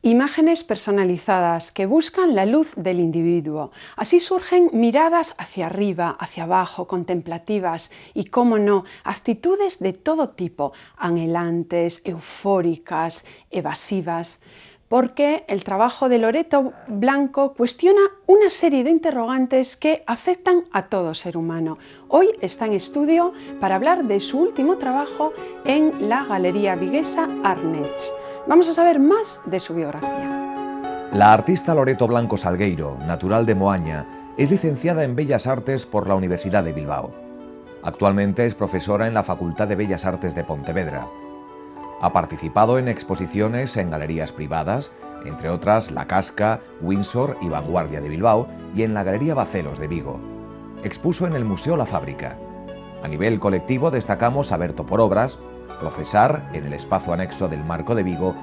Imágenes personalizadas que buscan la luz del individuo. Así surgen miradas hacia arriba, hacia abajo, contemplativas y, cómo no, actitudes de todo tipo, anhelantes, eufóricas, evasivas. Porque el trabajo de Loreto Blanco cuestiona una serie de interrogantes que afectan a todo ser humano. Hoy está en estudio para hablar de su último trabajo en la Galería Viguesa Art Next. Vamos a saber más de su biografía. La artista Loreto Blanco Salgueiro, natural de Moaña, es licenciada en Bellas Artes por la Universidad de Bilbao. Actualmente es profesora en la Facultad de Bellas Artes de Pontevedra. Ha participado en exposiciones en galerías privadas, entre otras La Casca, Windsor y Vanguardia de Bilbao, y en la Galería Bacelos de Vigo. Expuso en el Museo La Fábrica. A nivel colectivo destacamos a Berto por Obras, Procesar en el espacio anexo del Marco de Vigo,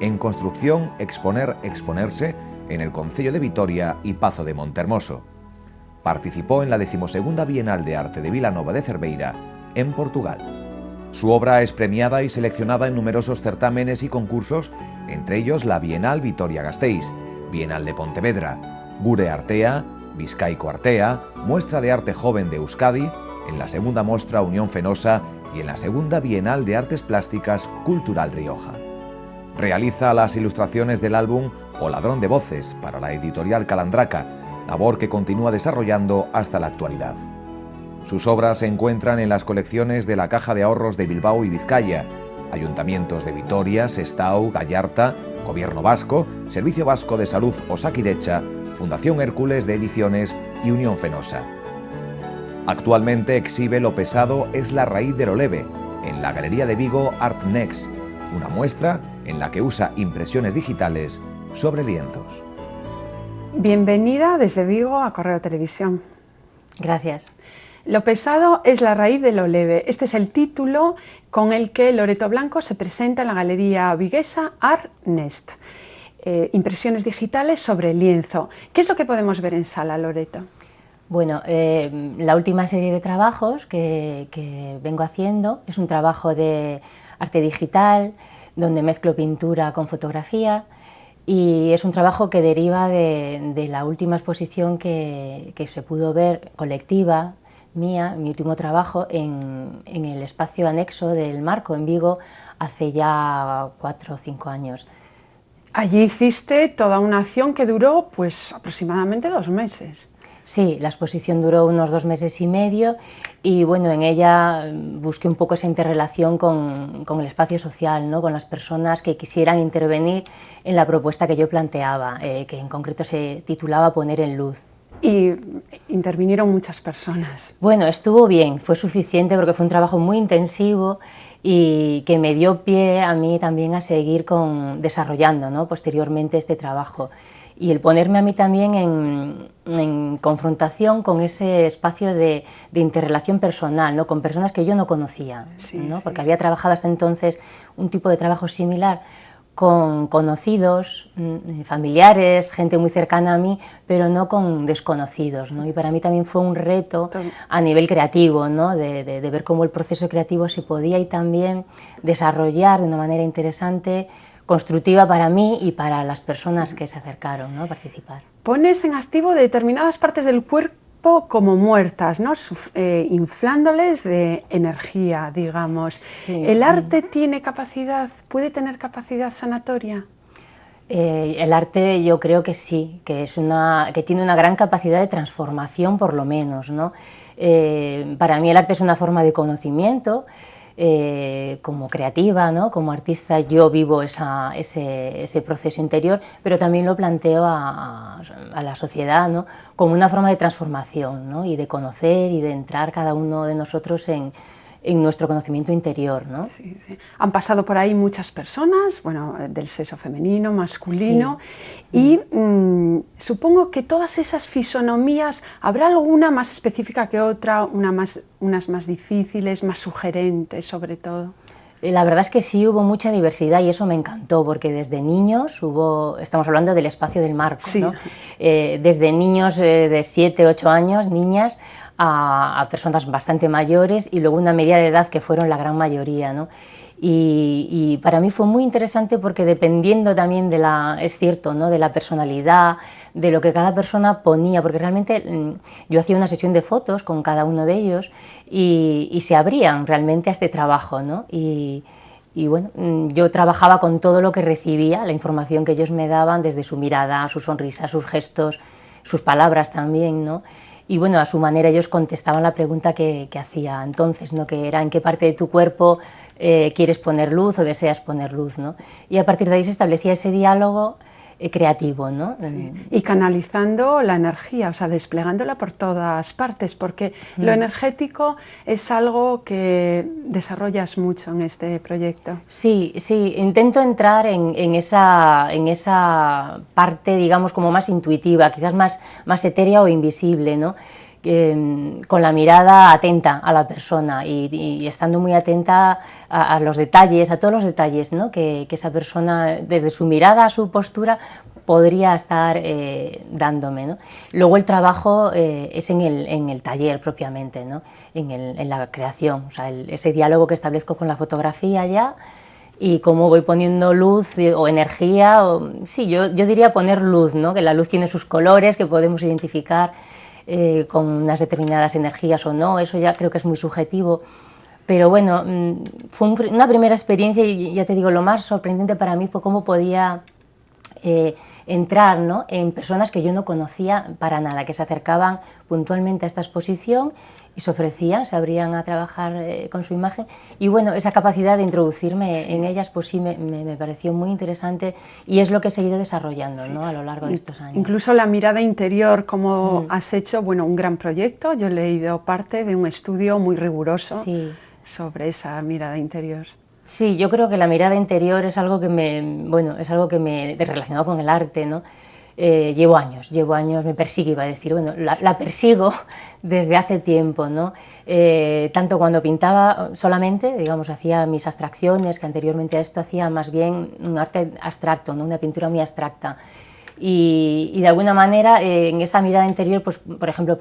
En Construcción, Exponer, Exponerse en el Concello de Vitoria y Pazo de Montermoso. Participó en la 12ª Bienal de Arte de Vilanova de Cerveira, en Portugal. Su obra es premiada y seleccionada en numerosos certámenes y concursos, entre ellos la Bienal Vitoria-Gasteiz, Bienal de Pontevedra, Gure Artea, Bizkaiko Artea, Muestra de Arte Joven de Euskadi, en la segunda Mostra Unión Fenosa y en la segunda Bienal de Artes Plásticas Cultural Rioja. Realiza las ilustraciones del álbum O Ladrón de Voces para la editorial Calandraca, labor que continúa desarrollando hasta la actualidad. Sus obras se encuentran en las colecciones de la Caja de Ahorros de Bilbao y Vizcaya, Ayuntamientos de Vitoria, Sestao, Gallarta, Gobierno Vasco, Servicio Vasco de Salud Osakidecha, Fundación Hércules de Ediciones y Unión Fenosa. Actualmente exhibe Lo pesado es la raíz de lo leve, en la Galería de Vigo Art Next, una muestra en la que usa impresiones digitales sobre lienzos. Bienvenida desde Vigo a Correo Televisión. Gracias. Lo pesado es la raíz de lo leve. Este es el título con el que Loreto Blanco se presenta en la Galería Viguesa Art Next. Impresiones digitales sobre lienzo. ¿Qué es lo que podemos ver en sala, Loreto? Bueno, la última serie de trabajos que vengo haciendo es un trabajo de arte digital, donde mezclo pintura con fotografía, y es un trabajo que deriva de la última exposición que se pudo ver, colectiva, mía, mi último trabajo, en el espacio anexo del Marco, en Vigo, hace ya 4 o 5 años. Allí hiciste toda una acción que duró pues aproximadamente 2 meses. Sí, la exposición duró unos 2 meses y medio y bueno, en ella busqué un poco esa interrelación con el espacio social, ¿no? Con las personas que quisieran intervenir en la propuesta que yo planteaba, que en concreto se titulaba Poner en luz. Y intervinieron muchas personas. Bueno, estuvo bien, fue suficiente porque fue un trabajo muy intensivo y que me dio pie a mí también a seguir desarrollando, ¿no? Posteriormente este trabajo. Y el ponerme a mí también en confrontación con ese espacio de interrelación personal, ¿no? Con personas que yo no conocía, sí, ¿no? Sí. Porque había trabajado hasta entonces un tipo de trabajo similar con conocidos, familiares, gente muy cercana a mí, pero no con desconocidos, ¿no? Y para mí también fue un reto a nivel creativo, ¿no? de ver cómo el proceso creativo se podía y también desarrollar de una manera interesante, constructiva para mí y para las personas que se acercaron, ¿no? A participar. Pones en activo determinadas partes del cuerpo como muertas, ¿no? Inflándoles de energía, digamos. Sí. ¿El arte tiene capacidad, puede tener capacidad sanatoria? El arte yo creo que sí, que tiene una gran capacidad de transformación por lo menos, ¿no? Para mí el arte es una forma de conocimiento. Como creativa, ¿no? Como artista, yo vivo ese proceso interior, pero también lo planteo a la sociedad, ¿no? Como una forma de transformación, ¿no? Y de conocer y de entrar cada uno de nosotros en nuestro conocimiento interior, ¿no? Sí, sí. Han pasado por ahí muchas personas, bueno, del sexo femenino, masculino, sí. Y supongo que todas esas fisonomías, ¿habrá alguna más específica que otra, unas más difíciles, más sugerentes sobre todo? La verdad es que sí hubo mucha diversidad y eso me encantó, porque desde niños estamos hablando del espacio del Marco, sí. ¿no? Desde niños de 7, 8 años, niñas, a personas bastante mayores y luego una media de edad que fueron la gran mayoría, ¿no? Y para mí fue muy interesante porque dependiendo también de es cierto, ¿no?, de la personalidad, de lo que cada persona ponía, porque realmente yo hacía una sesión de fotos con cada uno de ellos y se abrían realmente a este trabajo, ¿no? Y bueno, yo trabajaba con todo lo que recibía, la información que ellos me daban, desde su mirada, su sonrisa, sus gestos, sus palabras también, ¿no? Y bueno, a su manera ellos contestaban la pregunta que hacía entonces, ¿no?, que era en qué parte de tu cuerpo quieres poner luz o deseas poner luz, ¿no? Y a partir de ahí se establecía ese diálogo creativo, ¿no? Sí. Y canalizando la energía, o sea, desplegándola por todas partes, porque lo energético es algo que desarrollas mucho en este proyecto. Sí, sí, intento entrar en esa parte, digamos, como más intuitiva, quizás más etérea o invisible, ¿no? Con la mirada atenta a la persona y estando muy atenta a los detalles, a todos los detalles, ¿no?, que esa persona, desde su mirada a su postura, podría estar dándome, ¿no? Luego el trabajo es en el taller propiamente, ¿no?, en la creación, o sea, ese diálogo que establezco con la fotografía ya, y cómo voy poniendo luz o energía, sí, yo diría poner luz, ¿no?, que la luz tiene sus colores que podemos identificar con unas determinadas energías o no, eso ya creo que es muy subjetivo, pero bueno, fue una primera experiencia y ya te digo, lo más sorprendente para mí fue cómo podía entrar, ¿no?, en personas que yo no conocía para nada, que se acercaban puntualmente a esta exposición y se ofrecían, se abrían a trabajar con su imagen, y bueno, esa capacidad de introducirme en ellas, pues sí me pareció muy interesante y es lo que he seguido desarrollando, ¿no?, a lo largo de estos años. Incluso la mirada interior, como has hecho, bueno, un gran proyecto, yo he leído parte de un estudio muy riguroso sobre esa mirada interior. Sí, yo creo que la mirada interior es algo que relacionado con el arte, ¿no? Llevo años, me persigue, iba a decir, bueno, la persigo desde hace tiempo, ¿no? Tanto cuando pintaba solamente, digamos, hacía mis abstracciones, que anteriormente a esto hacía más bien un arte abstracto, ¿no?, una pintura muy abstracta. Y de alguna manera, en esa mirada interior, pues, por ejemplo,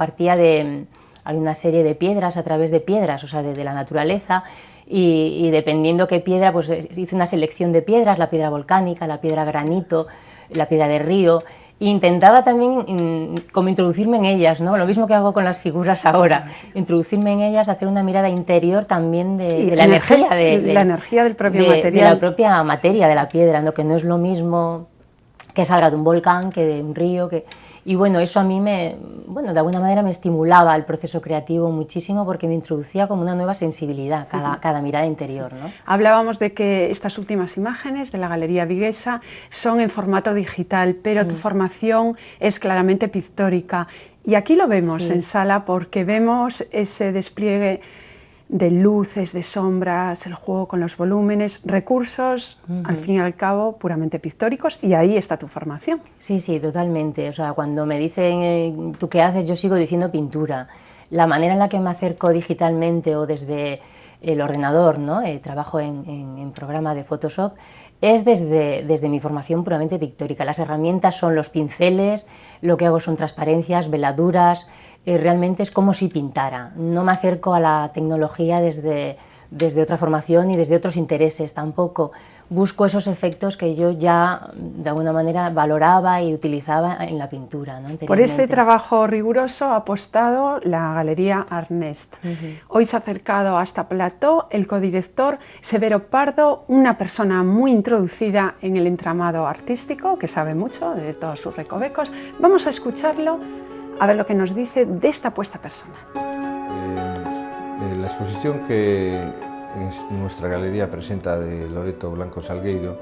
hay una serie de piedras a través de piedras, o sea, de la naturaleza, y dependiendo qué piedra, pues hice una selección de piedras, la piedra volcánica, la piedra granito, la piedra de río, e intentaba también como introducirme en ellas, ¿no?, lo mismo que hago con las figuras ahora, introducirme en ellas, hacer una mirada interior también de la energía, la energía del propio material. De la propia materia de la piedra, ¿no?, que no es lo mismo que salga de un volcán que de un río, y bueno, eso a mí de alguna manera me estimulaba el proceso creativo muchísimo porque me introducía como una nueva sensibilidad cada mirada interior, ¿no? Hablábamos de que estas últimas imágenes de la Galería Viguesa son en formato digital, pero tu formación es claramente pictórica y aquí lo vemos en sala porque vemos ese despliegue de luces, de sombras, el juego con los volúmenes, recursos, al fin y al cabo, puramente pictóricos, y ahí está tu formación. Sí, sí, totalmente. O sea, cuando me dicen, ¿tú qué haces?, yo sigo diciendo pintura. La manera en la que me acerco digitalmente o desde el ordenador, ¿no?, trabajo en programa de Photoshop, es desde mi formación puramente pictórica. Las herramientas son los pinceles, lo que hago son transparencias, veladuras, realmente es como si pintara. No me acerco a la tecnología desde otra formación y desde otros intereses tampoco. Busco esos efectos que yo ya de alguna manera valoraba y utilizaba en la pintura, ¿no?, Por ese trabajo riguroso ha apostado la Galería Arnest. Hoy se ha acercado hasta plató el codirector Severo Pardo, una persona muy introducida en el entramado artístico, que sabe mucho de todos sus recovecos. Vamos a escucharlo, a ver lo que nos dice de esta apuesta personal. La exposición que nuestra galería presenta de Loreto Blanco Salgueiro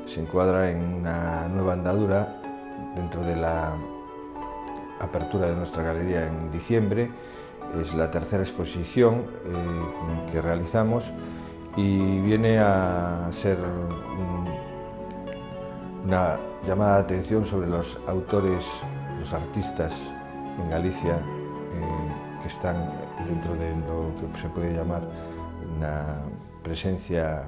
se encuadra en una nueva andadura dentro de la apertura de nuestra galería en diciembre. Es la tercera exposición que realizamos y viene a ser una llamada de atención sobre los autores, los artistas en Galicia que están dentro de lo que se puede llamar una presencia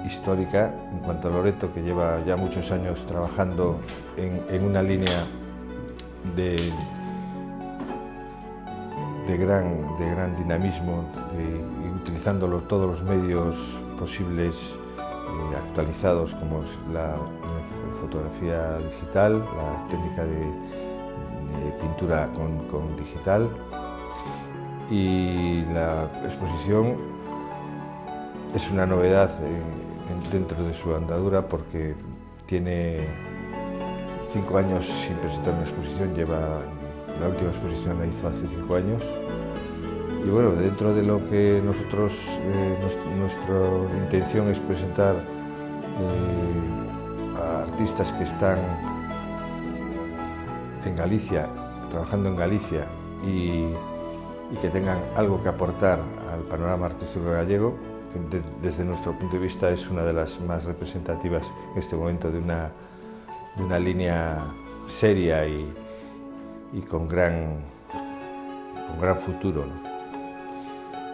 histórica. En cuanto a Loreto, que lleva ya muchos años trabajando en una línea de gran dinamismo, utilizando todos los medios posibles actualizados, como es la fotografía digital, la técnica de pintura con digital, y la exposición es una novedad dentro de su andadura porque tiene 5 años sin presentar una exposición, la última exposición la hizo hace 5 años. Y bueno, dentro de lo que nosotros, nuestra intención es presentar a artistas que están en Galicia, trabajando en Galicia y que tengan algo que aportar al panorama artístico gallego. Desde nuestro punto de vista es una de las más representativas en este momento de una línea seria y con gran futuro, ¿no?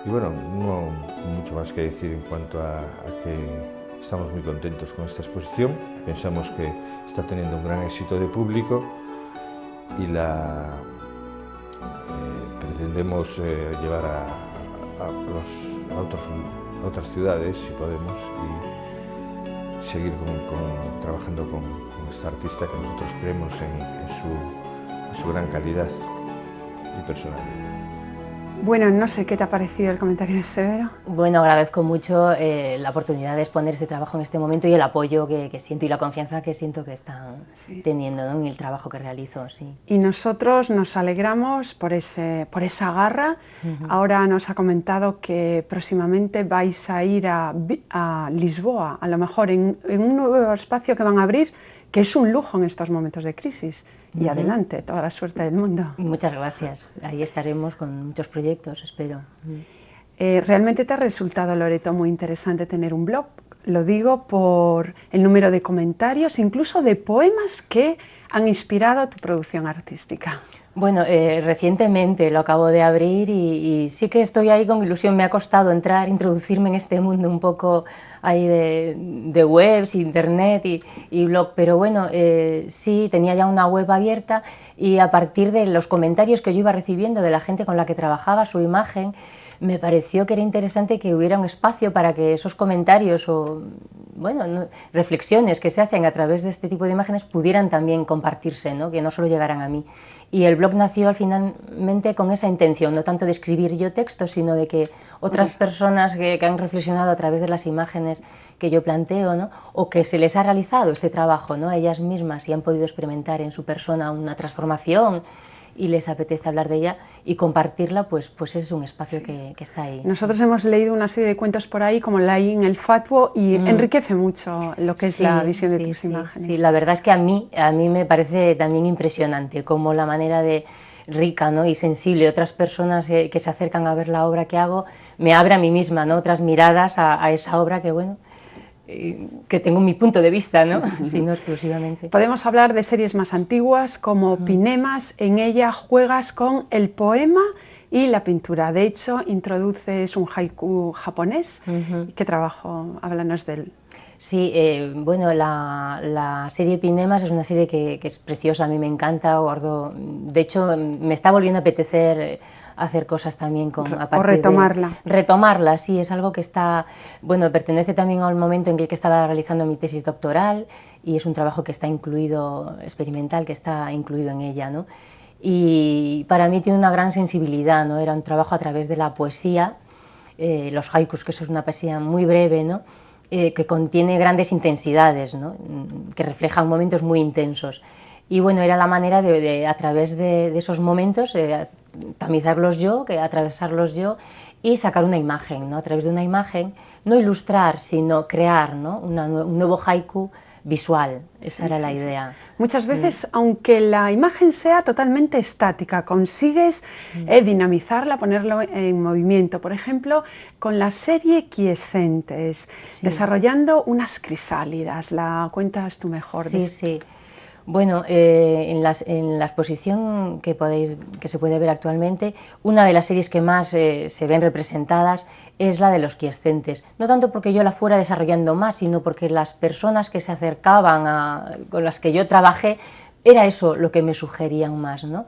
Y bueno, no hay mucho más que decir en cuanto a que estamos muy contentos con esta exposición. Pensamos que está teniendo un gran éxito de público y pretendemos llevar a otras ciudades, si podemos, y seguir trabajando con esta artista que nosotros creemos en su gran calidad y personalidad. Bueno, no sé qué te ha parecido el comentario de Severo. Bueno, agradezco mucho la oportunidad de exponer este trabajo en este momento y el apoyo que siento y la confianza que siento que están teniendo, ¿no?, en el trabajo que realizo. Sí. Y nosotros nos alegramos por esa garra. Ahora nos ha comentado que próximamente vais a ir a Lisboa, a lo mejor en un nuevo espacio que van a abrir, que es un lujo en estos momentos de crisis. Y adelante, toda la suerte del mundo. Muchas gracias. Ahí estaremos con muchos proyectos, espero. Realmente te ha resultado, Loreto, muy interesante tener un blog. Lo digo por el número de comentarios, incluso de poemas que han inspirado tu producción artística. Bueno, recientemente lo acabo de abrir y sí que estoy ahí con ilusión. Me ha costado introducirme en este mundo un poco ahí de webs, internet y blog, pero bueno, sí, tenía ya una web abierta y a partir de los comentarios que yo iba recibiendo de la gente con la que trabajaba su imagen, me pareció que era interesante que hubiera un espacio para que esos comentarios o bueno, reflexiones que se hacen a través de este tipo de imágenes pudieran también compartirse, ¿no?, que no solo llegaran a mí. Y el blog nació finalmente con esa intención, no tanto de escribir yo textos, sino de que otras personas que han reflexionado a través de las imágenes que yo planteo, ¿no?, o que se les ha realizado este trabajo, ¿no?, a ellas mismas y han podido experimentar en su persona una transformación y les apetece hablar de ella y compartirla, pues es un espacio que está ahí. Nosotros hemos leído una serie de cuentos por ahí, como la en el Fatuo, y enriquece mucho lo que es la visión de tus imágenes. Sí, la verdad es que a mí me parece también impresionante como la manera de rica, ¿no?, y sensible de otras personas que se acercan a ver la obra que hago, me abre a mí misma, ¿no?, otras miradas a esa obra que, bueno, que tengo mi punto de vista, ¿no?, si no exclusivamente. Podemos hablar de series más antiguas como Pinemas. En ella juegas con el poema y la pintura. De hecho, introduces un haiku japonés. ¿Qué trabajo? Háblanos de él. Sí, bueno, la serie Pinemas es una serie que es preciosa, a mí me encanta, guardo. De hecho, me está volviendo a apetecer hacer cosas también o retomarla. Retomarla, sí, es algo que está, bueno, pertenece también al momento en el que estaba realizando mi tesis doctoral y es un trabajo que está incluido, experimental, que está incluido en ella, ¿no? Y para mí tiene una gran sensibilidad, ¿no? Era un trabajo a través de la poesía, los haikus, que eso es una poesía muy breve, ¿no?, que contiene grandes intensidades, ¿no?, que reflejan momentos muy intensos. Y bueno, era la manera de a través de esos momentos, tamizarlos yo, atravesarlos yo y sacar una imagen, ¿no?, a través de una imagen, no ilustrar, sino crear, ¿no?, un nuevo haiku visual. Esa era la idea. Muchas veces, aunque la imagen sea totalmente estática, consigues dinamizarla, ponerlo en movimiento. Por ejemplo, con la serie Quiescentes, desarrollando unas crisálidas. ¿La cuentas tú mejor? Sí. Bueno, en la exposición que se puede ver actualmente, una de las series que más se ven representadas es la de los quiescentes. No tanto porque yo la fuera desarrollando más, sino porque las personas que se acercaban, con las que yo trabajé, era eso lo que me sugerían más, ¿no?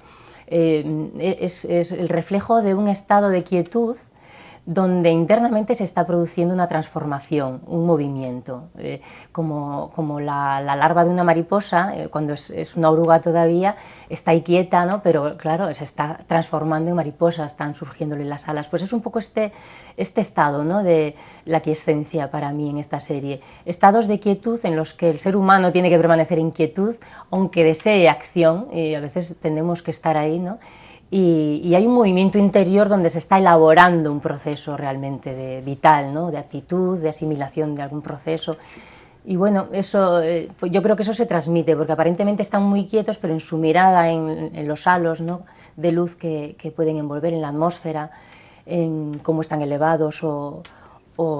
Es el reflejo de un estado de quietud donde internamente se está produciendo una transformación, un movimiento, como la larva de una mariposa, cuando es una oruga todavía, está ahí quieta, ¿no? Pero claro, se está transformando en mariposa, están surgiéndole las alas. Pues es un poco este estado, ¿no?, de la quiescencia para mí en esta serie. Estados de quietud en los que el ser humano tiene que permanecer en quietud, aunque desee acción, y a veces tenemos que estar ahí, ¿no? Y hay un movimiento interior donde se está elaborando un proceso realmente vital, ¿no?, de actitud, de asimilación de algún proceso. Y bueno, eso, pues yo creo que eso se transmite, porque aparentemente están muy quietos, pero en su mirada, en los halos, ¿no?, de luz que pueden envolver en la atmósfera, en cómo están elevados o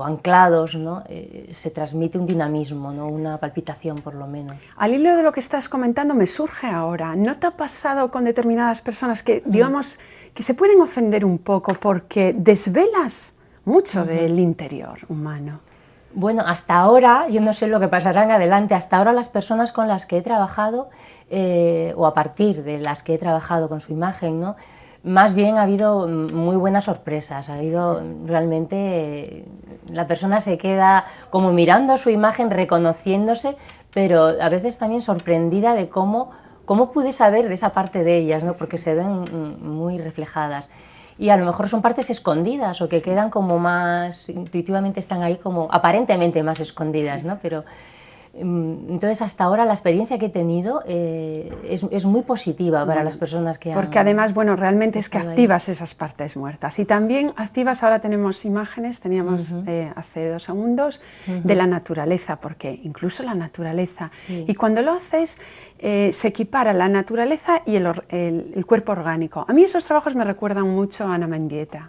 anclados, ¿no?, se transmite un dinamismo, ¿no?, una palpitación por lo menos. Al hilo de lo que estás comentando me surge ahora, ¿no te ha pasado con determinadas personas que, digamos, que se pueden ofender un poco porque desvelas mucho del interior humano? Bueno, hasta ahora, yo no sé lo que pasará en adelante, hasta ahora las personas con las que he trabajado, o a partir de las que he trabajado con su imagen, ¿no?, más bien ha habido muy buenas sorpresas, ha habido realmente, la persona se queda como mirando su imagen, reconociéndose, pero a veces también sorprendida de cómo pude saber de esa parte de ellas, ¿no?, porque se ven muy reflejadas. Y a lo mejor son partes escondidas o que quedan como más, intuitivamente están ahí como aparentemente más escondidas, ¿no? Pero entonces hasta ahora la experiencia que he tenido es muy positiva para las personas que han... Porque además, bueno, realmente es que activas esas partes muertas y también activas, ahora tenemos imágenes, teníamos hace 2 segundos, de la naturaleza, porque incluso la naturaleza, y cuando lo haces se equipara la naturaleza y el cuerpo orgánico. A mí esos trabajos me recuerdan mucho a Ana Mendieta.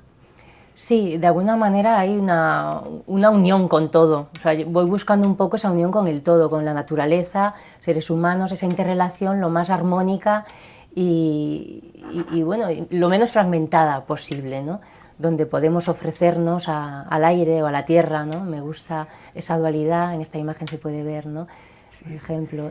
Sí, de alguna manera hay una unión con todo, o sea, voy buscando un poco esa unión con el todo, con la naturaleza, seres humanos, esa interrelación lo más armónica y bueno, lo menos fragmentada posible, ¿no?, donde podemos ofrecernos al aire o a la tierra, ¿no? Me gusta esa dualidad, en esta imagen se puede ver, ¿no?, por ejemplo,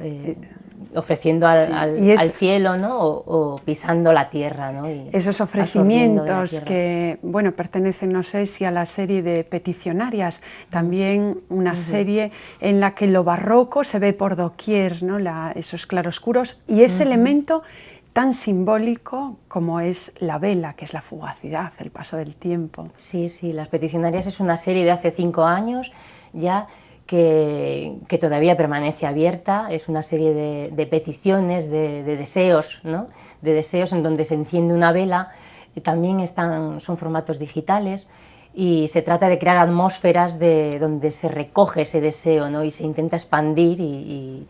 ofreciendo al cielo, ¿no?, o pisando la tierra, ¿no?, y esos ofrecimientos que, bueno, pertenecen, no sé si a la serie de Peticionarias, también una serie en la que lo barroco se ve por doquier, ¿no?, esos claroscuros y ese elemento tan simbólico como es la vela, que es la fugacidad, el paso del tiempo. Sí, sí, Las Peticionarias es una serie de hace 5 años ya, que todavía permanece abierta, es una serie de peticiones, de deseos, ¿no?, de deseos en donde se enciende una vela, y también son formatos digitales, y se trata de crear atmósferas donde se recoge ese deseo, ¿no?, y se intenta expandir y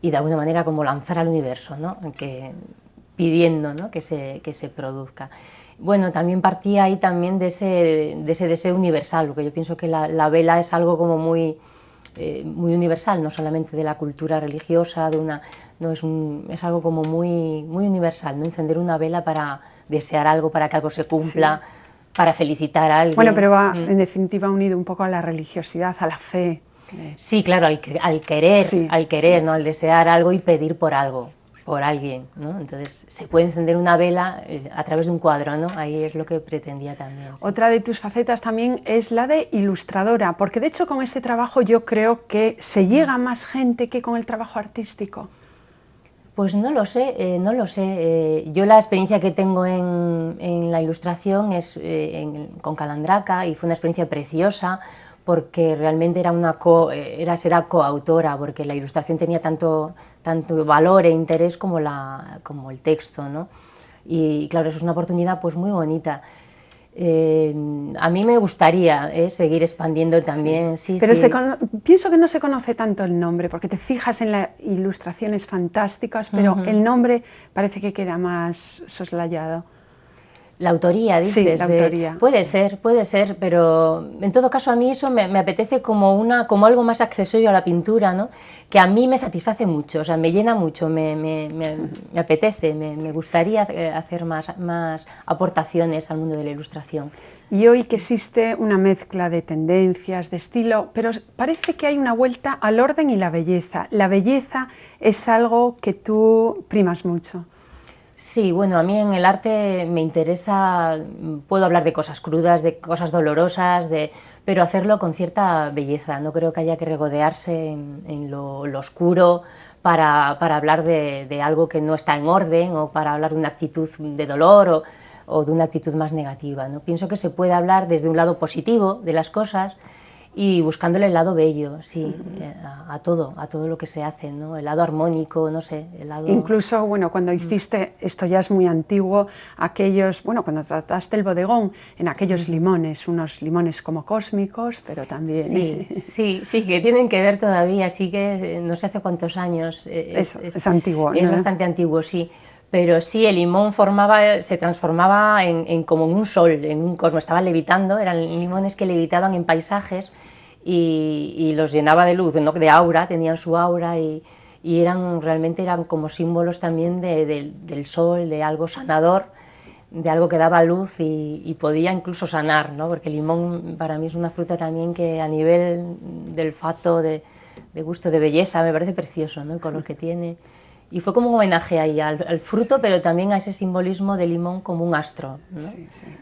de alguna manera como lanzar al universo, ¿no?, pidiendo, ¿no?, que se produzca. Bueno, también partía ahí también de ese deseo universal, porque yo pienso que la vela es algo como muy universal, no solamente de la cultura religiosa, es algo como muy universal, ¿no?, encender una vela para desear algo, para que algo se cumpla, para felicitar a alguien. Bueno, pero va en definitiva unido un poco a la religiosidad, a la fe. Sí, claro, al querer, ¿no?, al desear algo y pedir por algo, por alguien, ¿no? Entonces se puede encender una vela a través de un cuadro, ¿no? Ahí es lo que pretendía también. Sí. Otra de tus facetas también es la de ilustradora, porque de hecho con este trabajo yo creo que se llega a más gente que con el trabajo artístico. Pues no lo sé, no lo sé. Yo la experiencia que tengo en la ilustración es con Calandraca, y fue una experiencia preciosa, porque realmente será coautora, porque la ilustración tenía tanto valor e interés como el texto, ¿no? Y claro, eso es una oportunidad pues muy bonita. A mí me gustaría seguir expandiendo también. Sí, pero sí. Pienso que no se conoce tanto el nombre, porque te fijas en las ilustraciones fantásticas, pero el nombre parece que queda más soslayado. La autoría, dices. Sí, la autoría. Puede ser, pero en todo caso a mí eso me apetece como algo más accesorio a la pintura, ¿no?, que a mí me satisface mucho, o sea, me llena mucho, me apetece, me gustaría hacer más aportaciones al mundo de la ilustración. Y hoy que existe una mezcla de tendencias, de estilo, pero parece que hay una vuelta al orden y la belleza. La belleza es algo que tú primas mucho. Sí, bueno, a mí en el arte me interesa, puedo hablar de cosas crudas, de cosas dolorosas, pero hacerlo con cierta belleza. No creo que haya que regodearse en lo oscuro para hablar de algo que no está en orden, o para hablar de una actitud de dolor o de una actitud más negativa, ¿no? Pienso que se puede hablar desde un lado positivo de las cosas y buscándole el lado bello, sí, a todo lo que se hace, ¿no? El lado armónico, no sé, el lado... Incluso, bueno, cuando hiciste, esto ya es muy antiguo, aquellos, bueno, cuando trataste el bodegón, en aquellos limones, unos limones como cósmicos, pero también... Sí, que tienen que ver todavía, sí que no sé hace cuántos años... es antiguo, es ¿no? bastante antiguo, sí. Pero sí, el limón se transformaba como en un sol, en un cosmos, estaba levitando, eran limones que levitaban en paisajes y los llenaba de luz, ¿no? De aura, tenían su aura y realmente eran como símbolos también del sol, de algo sanador, de algo que daba luz y podía incluso sanar, ¿no? Porque el limón para mí es una fruta también que a nivel del olfato, de gusto, de belleza, me parece precioso, ¿no? El color que tiene. Y fue como un homenaje ahí al fruto, pero también a ese simbolismo del limón como un astro, ¿no? Sí, sí.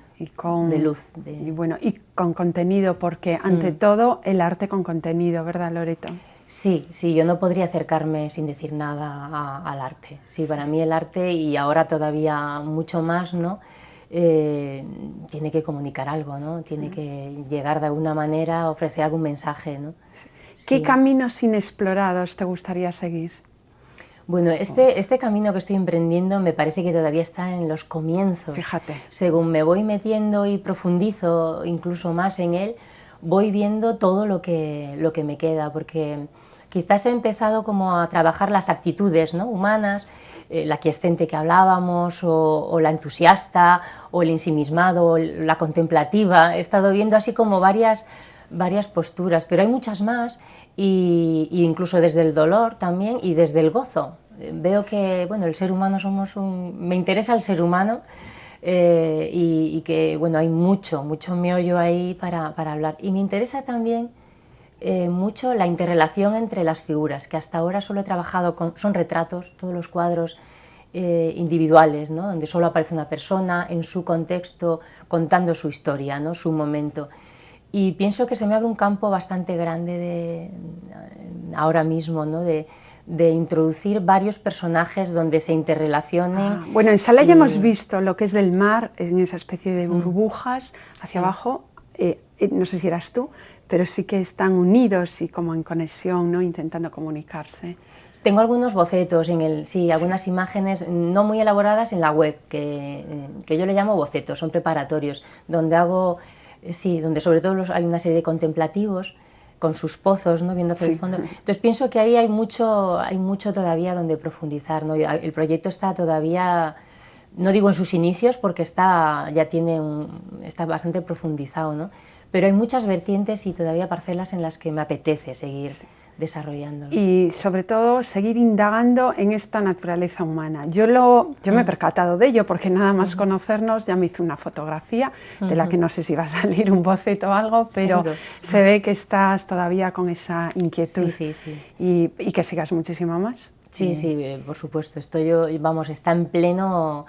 De luz. Y bueno, y con contenido, porque ante todo el arte con contenido, ¿verdad, Loreto? Sí, yo no podría acercarme sin decir nada al arte. Sí, para mí el arte, y ahora todavía mucho más, ¿no? Tiene que comunicar algo, ¿no? Tiene que llegar de alguna manera, ofrecer algún mensaje, ¿no? ¿Qué caminos inexplorados te gustaría seguir? Bueno, este camino que estoy emprendiendo me parece que todavía está en los comienzos. Fíjate. Según me voy metiendo y profundizo incluso más en él, voy viendo todo lo que me queda, porque quizás he empezado como a trabajar las actitudes, ¿no? Humanas, la quiescente que hablábamos, o la entusiasta, o el ensimismado, o la contemplativa. He estado viendo así como varias posturas, pero hay muchas más, y incluso desde el dolor también y desde el gozo. Veo que, bueno, el ser humano me interesa el ser humano, y que, bueno, hay mucho meollo ahí para hablar. Y me interesa también mucho la interrelación entre las figuras, que hasta ahora solo he trabajado son retratos, todos los cuadros individuales, ¿no? Donde solo aparece una persona en su contexto contando su historia, ¿no? Su momento. Y pienso que se me abre un campo bastante grande ahora mismo, ¿no? de introducir varios personajes donde se interrelacionen. Bueno, en Sala ya hemos visto lo que es del mar, en esa especie de burbujas hacia abajo, no sé si eras tú, pero sí que están unidos y como en conexión, ¿no? Intentando comunicarse. Tengo algunos bocetos, algunas imágenes no muy elaboradas en la web, que yo le llamo bocetos, son preparatorios, donde hago... donde sobre todo hay una serie de contemplativos con sus pozos, ¿no? Viendo hacia el fondo. Entonces pienso que ahí hay mucho todavía donde profundizar, ¿no? El proyecto está todavía, no digo en sus inicios porque está bastante profundizado, ¿no? Pero hay muchas vertientes y todavía parcelas en las que me apetece seguir desarrollando. Y sobre todo seguir indagando en esta naturaleza humana. Yo me he percatado de ello porque nada más conocernos ya me hice una fotografía de la que no sé si va a salir un boceto o algo, pero se ve que estás todavía con esa inquietud. Sí. Y que sigas muchísimo más. Sí, por supuesto. Está en pleno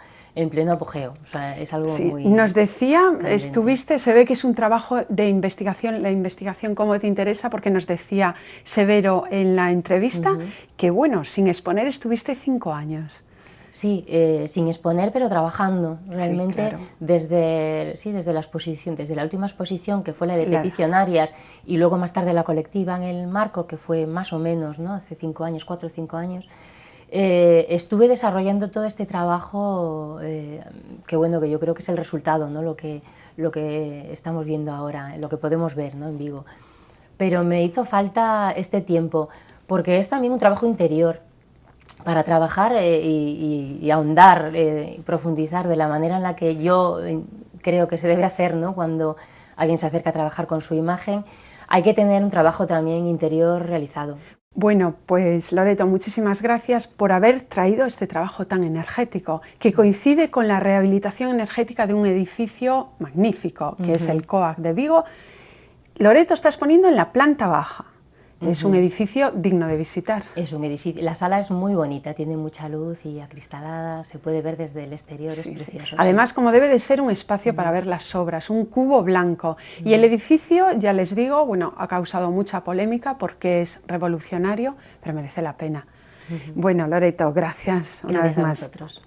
apogeo, o sea, es algo muy... Nos decía, candente. se ve que es un trabajo de investigación, la investigación cómo te interesa, porque nos decía Severo en la entrevista que, bueno, sin exponer estuviste 5 años. Sí, sin exponer, pero trabajando, realmente, claro. desde la exposición, desde la última exposición, que fue la de Peticionarias, y luego más tarde la colectiva en el Marco, que fue más o menos, ¿no? Hace 5 años, 4 o 5 años, estuve desarrollando todo este trabajo, que bueno, que yo creo que es el resultado, ¿no? Lo que estamos viendo ahora, lo que podemos ver, ¿no? En Vigo. Pero me hizo falta este tiempo, porque es también un trabajo interior, para trabajar y ahondar, profundizar de la manera en la que yo creo que se debe hacer, ¿no? Cuando alguien se acerca a trabajar con su imagen, hay que tener un trabajo también interior realizado. Bueno, pues Loreto, muchísimas gracias por haber traído este trabajo tan energético, que coincide con la rehabilitación energética de un edificio magnífico, que es el COAC de Vigo. Loreto está exponiendo en la planta baja. Es un edificio digno de visitar. Es un edificio, la sala es muy bonita, tiene mucha luz y acristalada, se puede ver desde el exterior, es precioso. Además, como debe de ser un espacio para ver las obras, un cubo blanco. Y el edificio, ya les digo, bueno, ha causado mucha polémica porque es revolucionario, pero merece la pena. Bueno, Loreto, gracias una vez más. Nosotros.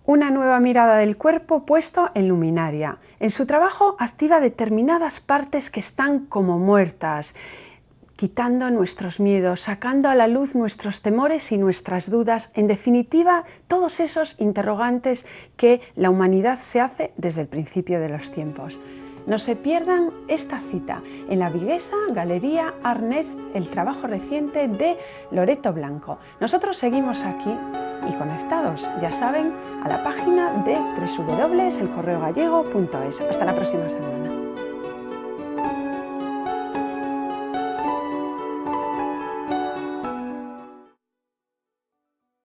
Una nueva mirada del cuerpo puesto en luminaria. En su trabajo activa determinadas partes que están como muertas, quitando nuestros miedos, sacando a la luz nuestros temores y nuestras dudas, en definitiva, todos esos interrogantes que la humanidad se hace desde el principio de los tiempos. No se pierdan esta cita en la viguesa Galería Arnés, el trabajo reciente de Loreto Blanco. Nosotros seguimos aquí y conectados, ya saben, a la página de www.elcorreogallego.es. Hasta la próxima semana.